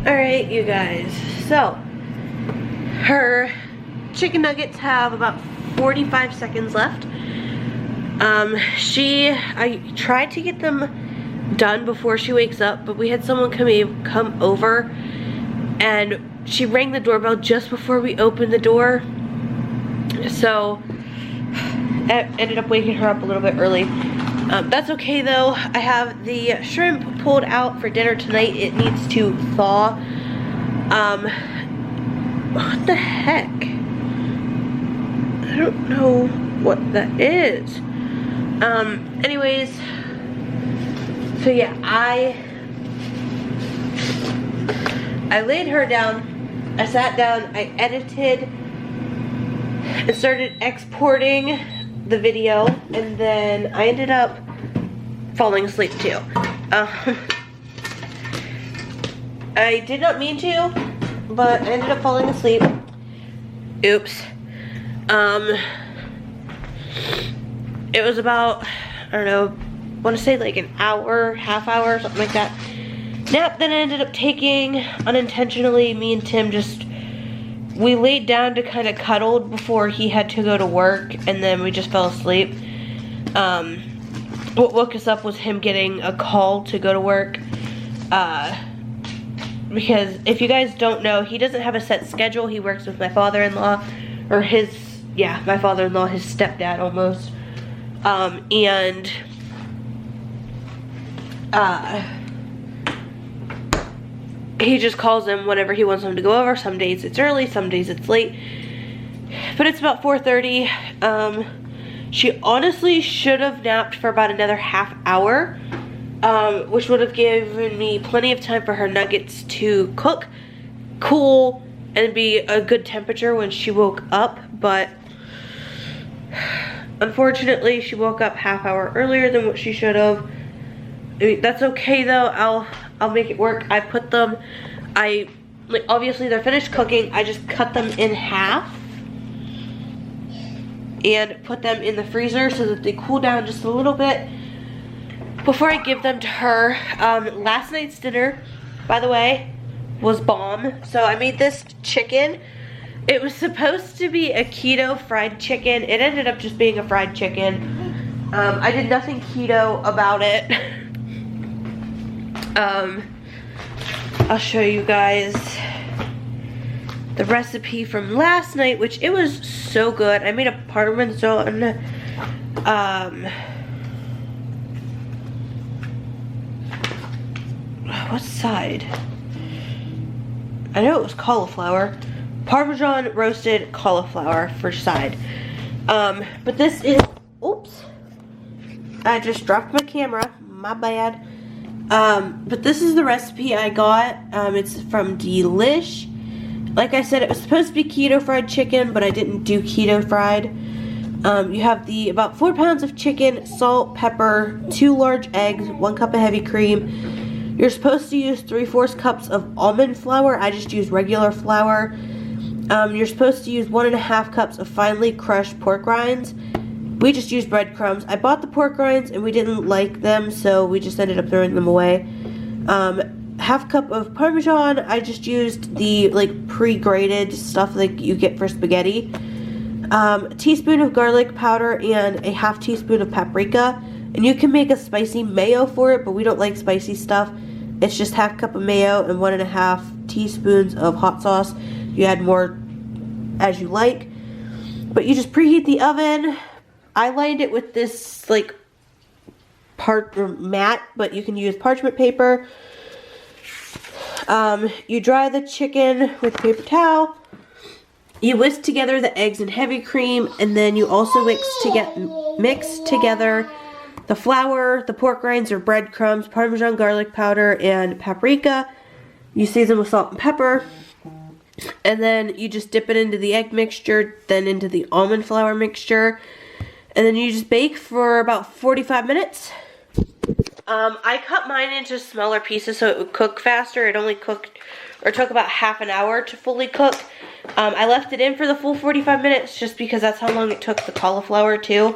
Alright, you guys, so her chicken nuggets have about 45 seconds left. I tried to get them done before she wakes up, but we had someone come over, and she rang the doorbell just before we opened the door, so I ended up waking her up a little bit early. That's okay though. I have the shrimp pulled out for dinner tonight. It needs to thaw. What the heck? I don't know what that is. Anyways, so yeah, I laid her down, I sat down, I edited and started exporting the video, and then I ended up falling asleep too. I did not mean to, but I ended up falling asleep. Oops. It was about, I don't know, I want to say like an hour, half hour, something like that. Nap that I ended up taking unintentionally. Me and Tim we laid down to kind of cuddle before he had to go to work, and then we just fell asleep. What woke us up was him getting a call to go to work. Because if you guys don't know, he doesn't have a set schedule. He works with my father-in-law, or my father-in-law, his stepdad almost. He just calls him whenever he wants him to go over. Some days it's early, some days it's late. But it's about 4:30. She honestly should have napped for about another half hour, which would have given me plenty of time for her nuggets to cook, cool, and be a good temperature when she woke up. But unfortunately, she woke up half hour earlier than what she should have. I mean, that's okay though. I'll make it work. I put them, obviously they're finished cooking. I just cut them in half and put them in the freezer so that they cool down just a little bit before I give them to her. Last night's dinner, by the way, was bomb. So I made this chicken. It was supposed to be a keto fried chicken. It ended up just being a fried chicken. I did nothing keto about it. I'll show you guys the recipe from last night, which it was so good. I made a Parmesan, what side? I know it was cauliflower. Parmesan roasted cauliflower for side. But this is, oops, I just dropped my camera, my bad. But this is the recipe I got. It's from Delish. Like I said, it was supposed to be keto fried chicken, but I didn't do keto fried. You have about 4 pounds of chicken, salt, pepper, 2 large eggs, 1 cup of heavy cream. You're supposed to use 3/4 cups of almond flour. I just use regular flour. You're supposed to use 1.5 cups of finely crushed pork rinds. We just used breadcrumbs. I bought the pork rinds and we didn't like them, so we just ended up throwing them away. 1/2 cup of Parmesan. I just used the pre-grated stuff like you get for spaghetti. A teaspoon of garlic powder and a 1/2 teaspoon of paprika. And you can make a spicy mayo for it, but we don't like spicy stuff. It's just 1/2 cup of mayo and 1.5 teaspoons of hot sauce. You add more as you like. But you just preheat the oven. I lined it with this mat, but you can use parchment paper. You dry the chicken with a paper towel. You whisk together the eggs and heavy cream, and then you also mix together the flour, the pork rinds or breadcrumbs, Parmesan garlic powder, and paprika. You season with salt and pepper. And then you just dip it into the egg mixture, then into the almond flour mixture. And then you just bake for about 45 minutes. I cut mine into smaller pieces so it would cook faster. It only took about half an hour to fully cook. I left it in for the full 45 minutes just because that's how long it took the cauliflower too.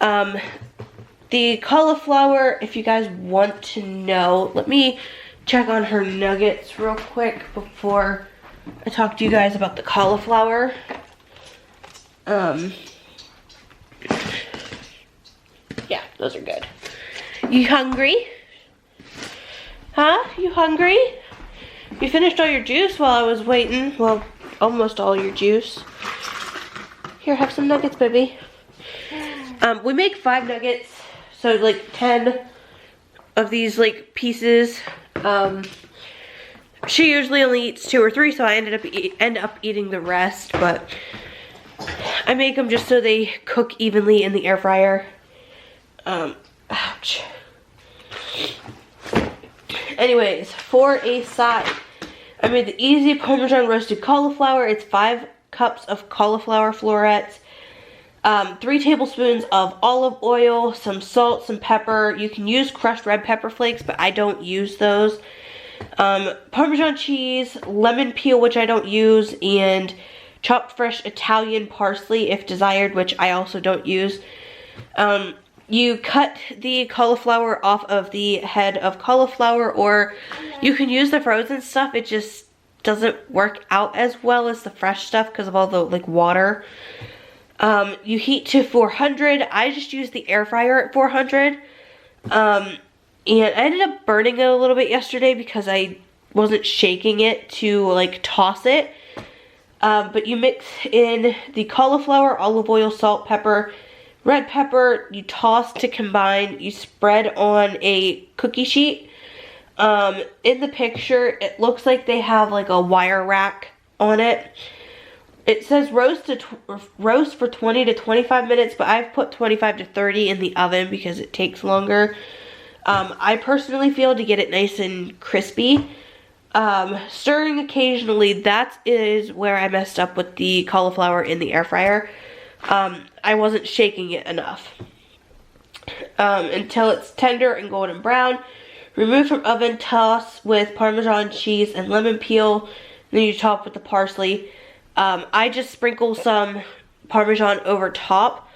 The cauliflower, if you guys want to know, let me check on her nuggets real quick before I talk to you guys about the cauliflower. Yeah, those are good. You hungry? Huh? You hungry? You finished all your juice while I was waiting. Well, almost all your juice. Here, have some nuggets, baby. We make 5 nuggets, so like 10 of these like pieces. She usually only eats 2 or 3, so I end up eating the rest. But I make them just so they cook evenly in the air fryer. Ouch. Anyways, for a side, I made the easy Parmesan roasted cauliflower. It's 5 cups of cauliflower florets, 3 tablespoons of olive oil, some salt, some pepper. You can use crushed red pepper flakes, but I don't use those. Parmesan cheese, lemon peel, which I don't use, and chopped fresh Italian parsley if desired, which I also don't use. You cut the cauliflower off of the head of cauliflower, or you can use the frozen stuff. It just doesn't work out as well as the fresh stuff because of all the like water. You heat to 400. I just used the air fryer at 400. And I ended up burning it a little bit yesterday because I wasn't shaking it to like toss it. But you mix in the cauliflower, olive oil, salt, pepper, red pepper. You toss to combine. You spread on a cookie sheet. In the picture, it looks like they have like a wire rack on it. It says roast for 20 to 25 minutes, but I've put 25 to 30 in the oven because it takes longer. I personally feel to get it nice and crispy. Stirring occasionally, that is where I messed up with the cauliflower in the air fryer. I wasn't shaking it enough. Until it's tender and golden brown. Remove from oven, toss with Parmesan cheese and lemon peel. Then you top with the parsley. I just sprinkle some Parmesan over top.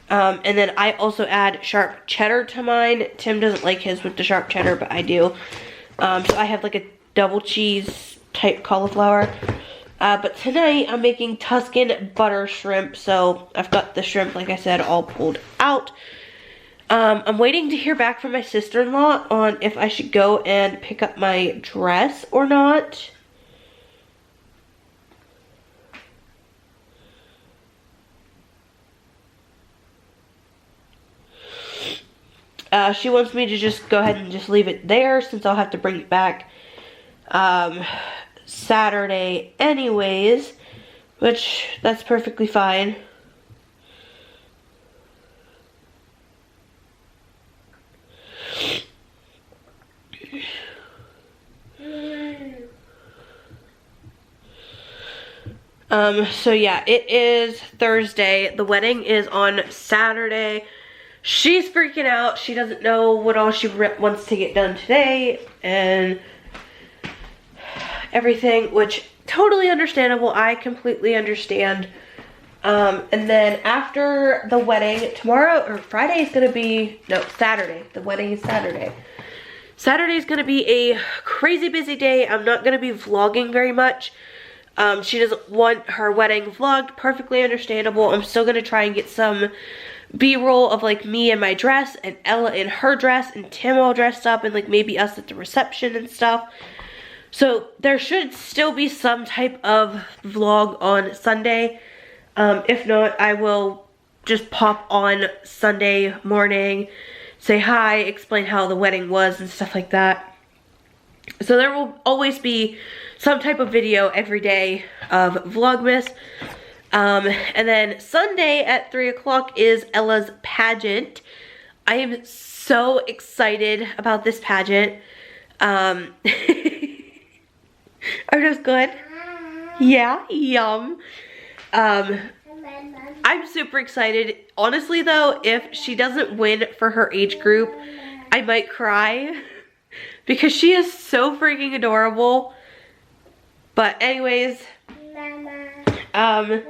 And then I also add sharp cheddar to mine. Tim doesn't like his with the sharp cheddar, but I do. So I have like a double cheese type cauliflower. But tonight I'm making Tuscan butter shrimp. So I've got the shrimp, like I said, all pulled out. I'm waiting to hear back from my sister-in-law on if I should go and pick up my dress or not. She wants me to just go ahead and just leave it there since I'll have to bring it back Saturday anyways, which that's perfectly fine. So yeah, it is Thursday. The wedding is on Saturday. She's freaking out. She doesn't know what all she wants to get done today and everything, which totally understandable. I completely understand. And then after the wedding, tomorrow or Friday is gonna be, no, Saturday. The wedding is Saturday. Saturday is gonna be a crazy busy day. I'm not gonna be vlogging very much. She doesn't want her wedding vlogged. Perfectly understandable. I'm still gonna try and get some B-roll of like me in my dress and Ella in her dress and Tim all dressed up and like maybe us at the reception and stuff. So there should still be some type of vlog on Sunday. If not, I will just pop on Sunday morning, say hi, explain how the wedding was and stuff like that. So there will always be some type of video every day of Vlogmas. And then Sunday at 3 o'clock is Ella's pageant. I am so excited about this pageant. Are those good? Yeah, yum. I'm super excited. Honestly though, if she doesn't win for her age group, I might cry because she is so freaking adorable. But anyways, I'm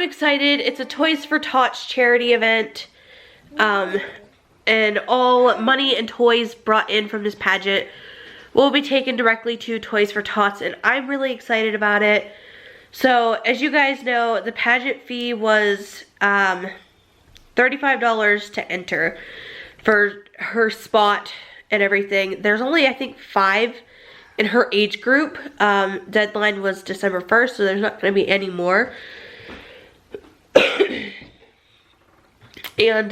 excited. It's a Toys for Tots charity event. And all money and toys brought in from this pageant will be taken directly to Toys for Tots, and I'm really excited about it. So, as you guys know, the pageant fee was $35 to enter for her spot and everything. There's only, I think, 5 in her age group. Deadline was December 1st, so there's not going to be any more. And,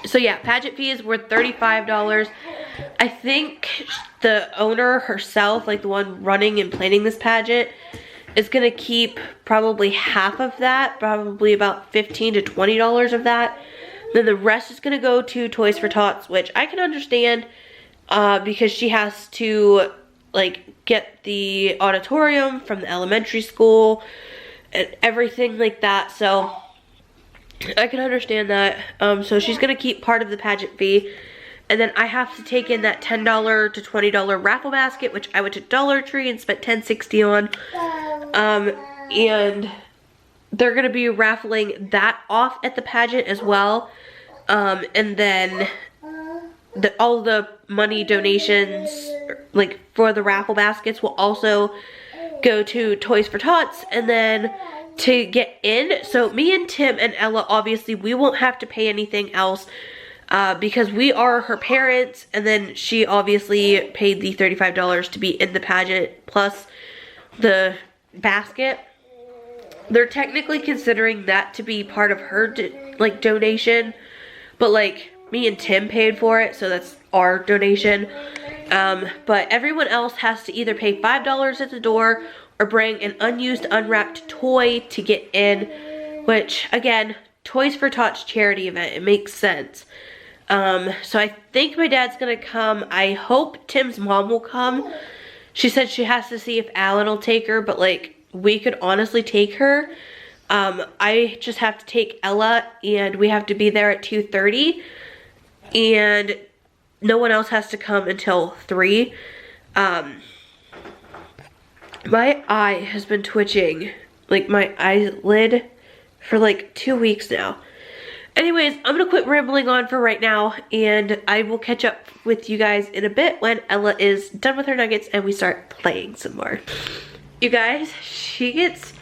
so yeah, pageant fees were $35. I think the owner herself, like the one running and planning this pageant, is going to keep probably half of that, probably about $15 to $20 of that. Then the rest is going to go to Toys for Tots, which I can understand because she has to like get the auditorium from the elementary school and everything like that. So I can understand that. So she's going to keep part of the pageant fee. And then I have to take in that $10 to $20 raffle basket, which I went to Dollar Tree and spent $10.60 on. And they're going to be raffling that off at the pageant as well. And then all the money donations, like for the raffle baskets, will also go to Toys for Tots. And then to get in, so me and Tim and Ella, obviously, we won't have to pay anything else because we are her parents. And then she obviously paid the $35 to be in the pageant plus the basket. They're technically considering that to be part of her donation, but like me and Tim paid for it, so that's our donation. But everyone else has to either pay $5 at the door or bring an unused, unwrapped toy to get in, which again, Toys for Tots charity event, it makes sense. So I think my dad's gonna come. I hope Tim's mom will come. She said she has to see if Alan will take her, but like, we could honestly take her. I just have to take Ella, and we have to be there at 2:30, and no one else has to come until 3. My eye has been twitching, like my eyelid, for like 2 weeks now. Anyways, I'm gonna quit rambling on for right now, and I will catch up with you guys in a bit when Ella is done with her nuggets and we start playing some more. You guys, she gets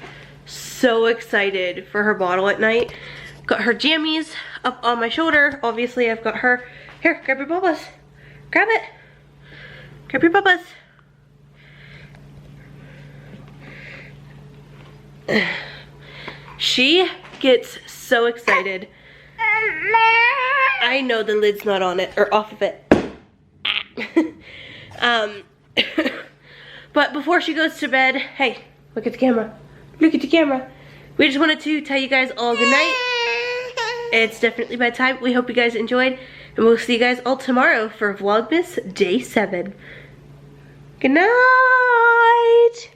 so excited for her bottle at night. Got her jammies up on my shoulder. Obviously, I've got her. Here, grab your bubbles. Grab it. Grab your bubbles. She gets so excited. I know the lid's not on it, or off of it. But before she goes to bed, hey, look at the camera. Look at the camera. We just wanted to tell you guys all good night. It's definitely bedtime. We hope you guys enjoyed, and we'll see you guys all tomorrow for Vlogmas Day 7. Good night.